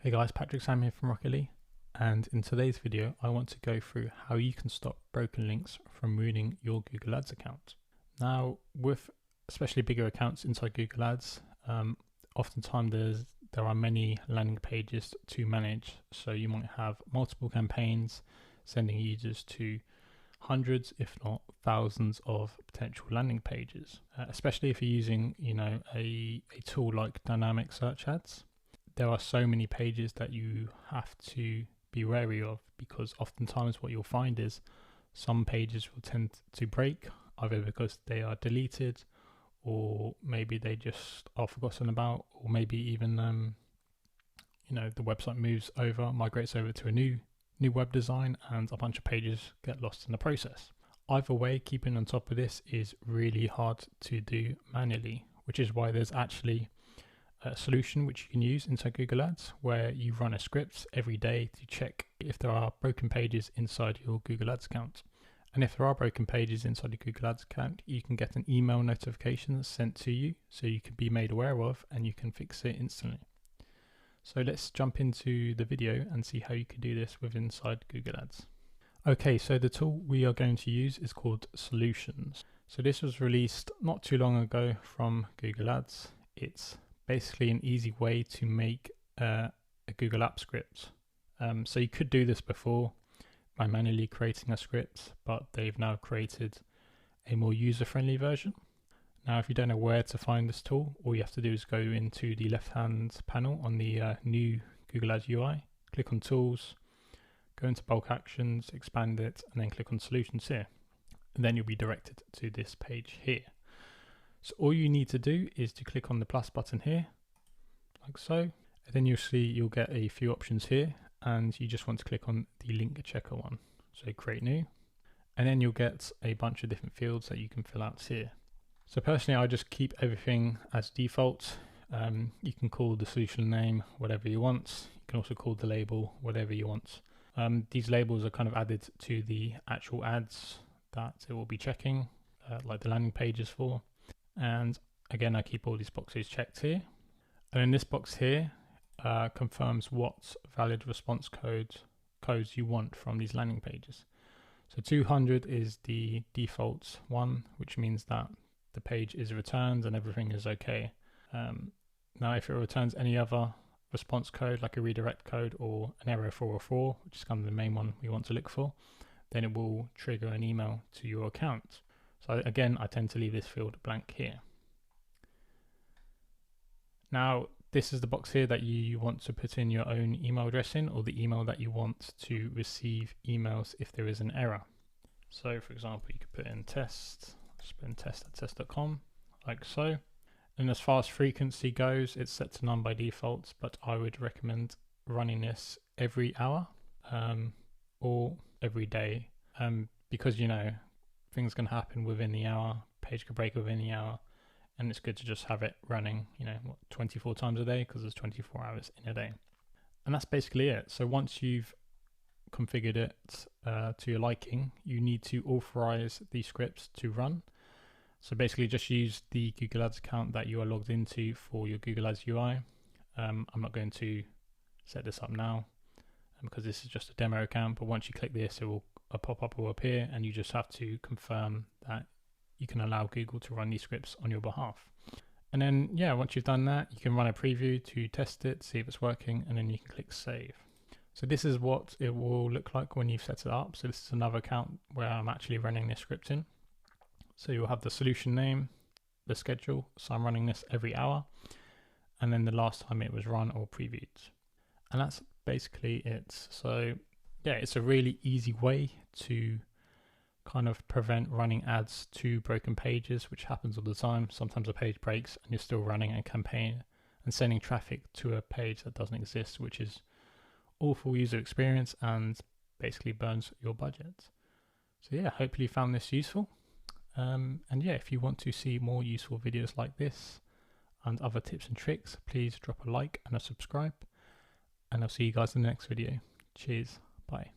Hey guys, Patrick Sam here from Rocket League, and in today's video I want to go through how you can stop broken links from ruining your Google Ads account. Now, with especially bigger accounts inside Google Ads, oftentimes there are many landing pages to manage, so you might have multiple campaigns sending users to hundreds if not thousands of potential landing pages, especially if you're using a tool like dynamic search ads. There are so many pages that you have to be wary of, because oftentimes what you'll find is some pages will tend to break either because they are deleted, or maybe they just are forgotten about, or maybe even the website migrates over to a new web design and a bunch of pages get lost in the process. Either way, keeping on top of this is really hard to do manually, which is why there's actually a solution which you can use inside Google Ads, where you run a script every day to check if there are broken pages inside your Google Ads account. And if there are broken pages inside your Google Ads account, you can get an email notification sent to you so you can be made aware of, and you can fix it instantly. So let's jump into the video and see how you can do this with inside Google Ads. Okay, so the tool we are going to use is called Solutions. So this was released not too long ago from Google Ads. It's basically an easy way to make a Google App script. So you could do this before by manually creating a script, but they've now created a more user-friendly version. Now, if you don't know where to find this tool, all you have to do is go into the left-hand panel on the new Google Ads UI, click on Tools, go into Bulk Actions, expand it, and then click on Solutions here. And then you'll be directed to this page here. So all you need to do is to click on the plus button here, like so, and then you'll get a few options here, and you just want to click on the link checker one. So create new, and then you'll get a bunch of different fields that you can fill out here. So personally, I just keep everything as default. You can call the solution name whatever you want. You can also call the label whatever you want. These labels are kind of added to the actual ads that it will be checking, like the landing pages for. And again, I keep all these boxes checked here. And in this box here, confirms what valid response codes you want from these landing pages. So 200 is the default one, which means that the page is returned and everything is okay. Now, if it returns any other response code, like a redirect code or an error 404, which is kind of the main one we want to look for, then it will trigger an email to your account. So again, I tend to leave this field blank here. Now, this is the box here that you want to put in your own email address in, or the email that you want to receive emails if there is an error. So for example, you could put in test, just put in test@test.com, like so. And as far as frequency goes, it's set to none by default, but I would recommend running this every hour or every day, because things can happen within the hour, page could break within the hour, and it's good to just have it running 24 times a day, because there's 24 hours in a day. And that's basically it. So once you've configured it to your liking, you need to authorize these scripts to run. So basically just use the Google Ads account that you are logged into for your Google Ads UI. I'm not going to set this up now because this is just a demo account, but once you click this, a pop-up will appear, and you just have to confirm that you can allow Google to run these scripts on your behalf. And then, once you've done that, you can run a preview to test it, see if it's working, and then you can click save. So this is what it will look like when you've set it up. So this is another account where I'm actually running this script in. So you'll have the solution name, the schedule, so I'm running this every hour, and then the last time it was run or previewed. And that's basically it. So yeah, it's a really easy way to kind of prevent running ads to broken pages, which happens all the time. Sometimes a page breaks and you're still running a campaign and sending traffic to a page that doesn't exist, which is awful user experience and basically burns your budget. So yeah, hopefully you found this useful. And yeah, if you want to see more useful videos like this and other tips and tricks, please drop a like and a subscribe, and I'll see you guys in the next video. Cheers. Bye.